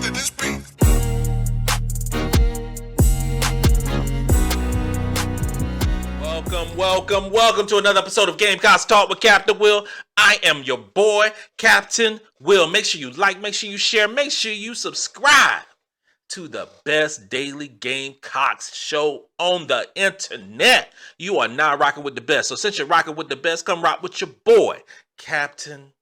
could this be? Welcome to another episode of Gamecocks Talk with Captain Will. I am your boy, Captain Will. Make sure you like, make sure you share, make sure you subscribe to the best daily Gamecocks show on the internet. You are now rocking with the best. So since you're rocking with the best, come rock with your boy, Captain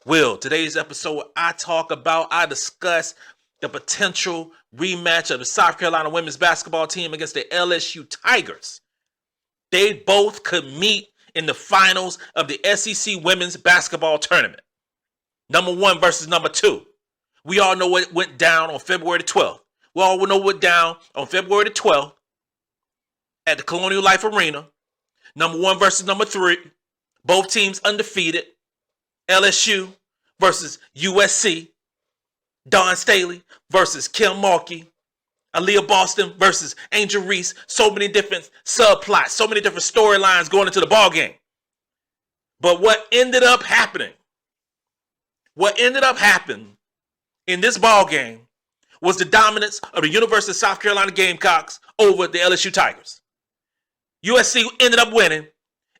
Will. Today's episode, I discuss the potential rematch of the South Carolina women's basketball team against the LSU Tigers. They both could meet in the finals of the SEC women's basketball tournament. Number 1 versus number 2. We all know what went down on February the 12th. We all know what went down on February the 12th at the Colonial Life Arena. Number 1 versus number 3. Both teams undefeated. LSU versus USC. Dawn Staley versus Kim Mulkey. Aaliyah Boston versus Angel Reese. So many different subplots, so many different storylines going into the ball game. But what ended up happening in this ball game was the dominance of the University of South Carolina Gamecocks over the LSU Tigers. USC ended up winning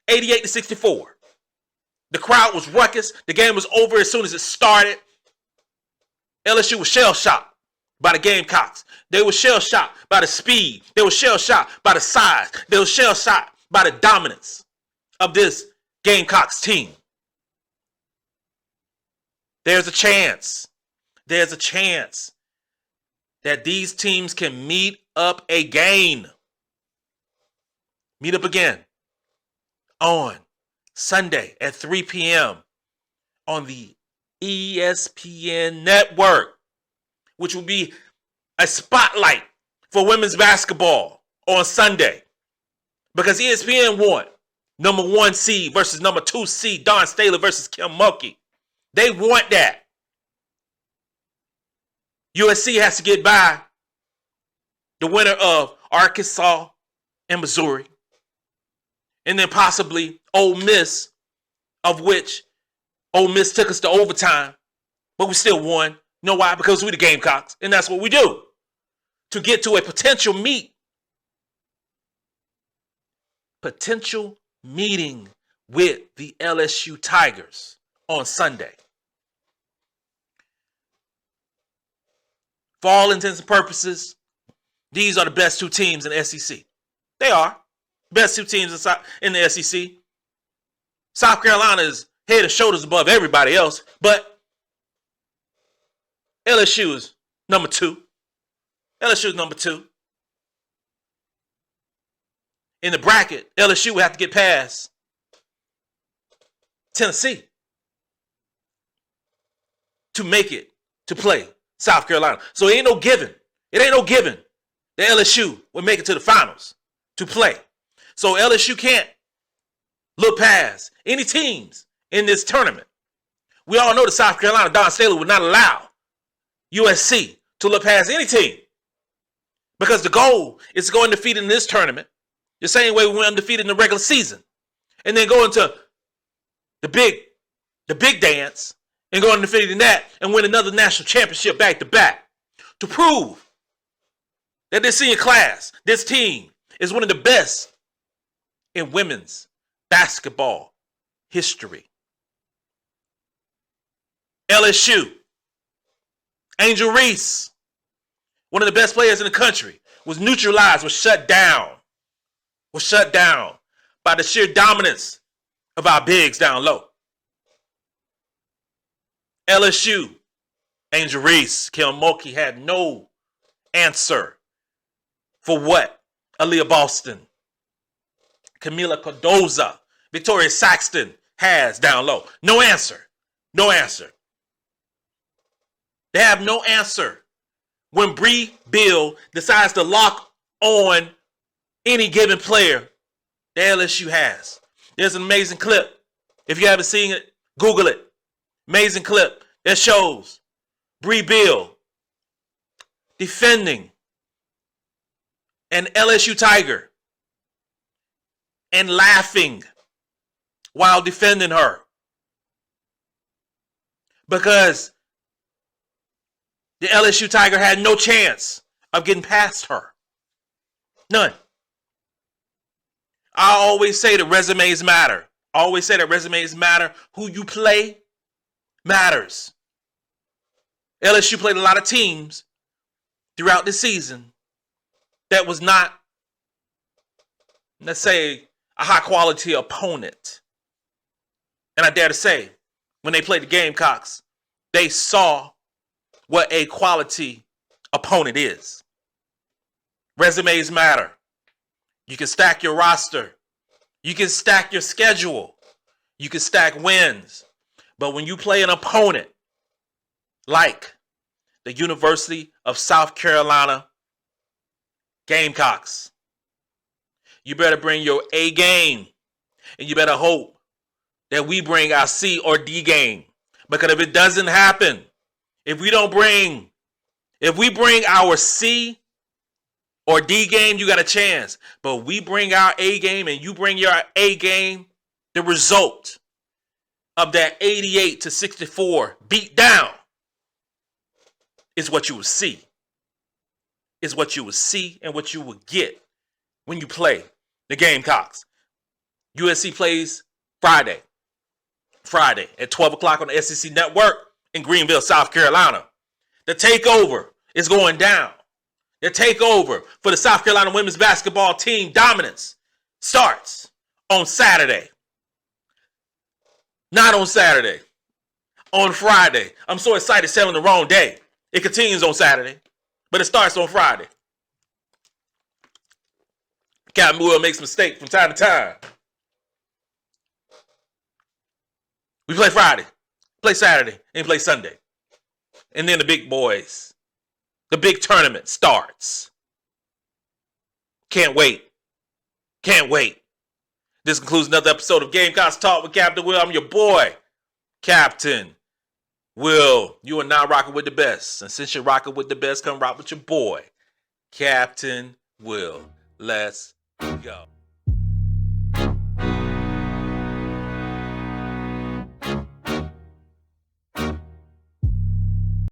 88-64. The crowd was ruckus. The game was over as soon as it started. LSU was shell-shocked by the Gamecocks. They were shell-shocked by the speed. They were shell-shocked by the size. They were shell-shocked by the dominance of this Gamecocks team. There's a chance that these teams can meet up again on Sunday at 3 p.m. on the ESPN network, which will be a spotlight for women's basketball on Sunday. Because ESPN won number 1 seed versus number 2 seed, Dawn Staley versus Kim Mulkey. They want that. USC has to get by the winner of Arkansas and Missouri. And then possibly Ole Miss, of which Ole Miss took us to overtime, but we still won. You know why? Because we're the Gamecocks, and that's what we do. To get to a potential meeting with the LSU Tigers on Sunday. For all intents and purposes, these are the best 2 teams in the SEC. They are. Best 2 teams in the SEC. South Carolina is head and shoulders above everybody else, but LSU is number 2. LSU is number 2. In the bracket, LSU will have to get past Tennessee to make it to play South Carolina. So it ain't no given. that LSU will make it to the finals to play. So LSU can't look past any teams in this tournament. We all know that South Carolina, Dawn Staley, would not allow USC to look past any team, because the goal is to go undefeated in this tournament the same way we went undefeated in the regular season, and then go into the big dance and go undefeated in that and win another national championship back to back to prove that this senior class, this team, is one of the best in women's basketball history. LSU, Angel Reese, one of the best players in the country, was neutralized, was shut down by the sheer dominance of our bigs down low. LSU, Angel Reese, Kim Mulkey had no answer for what Aaliyah Boston, Camila Cardoza, Victoria Saxton has down low. No answer. They have no answer when Bree Bill decides to lock on any given player the LSU has. There's an amazing clip. If you haven't seen it, Google it. Amazing clip that shows Bree Bill defending an LSU Tiger and laughing while defending her. Because The LSU Tiger had no chance of getting past her. None. I always say that resumes matter. I always say that resumes matter. Who you play matters. LSU played a lot of teams throughout the season that was not, let's say, a high-quality opponent. And I dare to say, when they played the Gamecocks, they saw what a quality opponent is. Resumes matter. You can stack your roster. You can stack your schedule. You can stack wins. But when you play an opponent like the University of South Carolina Gamecocks, you better bring your A game. And you better hope that we bring our C or D game. Because if it doesn't happen, if we bring our C or D game, you got a chance. But we bring our A game and you bring your A game, the result of that 88-64 beat down is what you will see. Is what you will see and what you will get when you play the Gamecocks. USC plays Friday at 12 o'clock on the SEC Network in Greenville, South Carolina. The takeover is going down. The takeover for the South Carolina women's basketball team dominance starts on Saturday. Not on Saturday. On Friday. I'm so excited selling the wrong day. It continues on Saturday, but it starts on Friday. Captain Will makes mistakes from time to time. We play Friday, play Saturday, and play Sunday. And then the big boys, the big tournament starts. Can't wait. Can't wait. This concludes another episode of Gamecocks Talk with Captain Will. I'm your boy, Captain Will. You are now rocking with the best. And since you're rocking with the best, come rock with your boy, Captain Will. Let's go.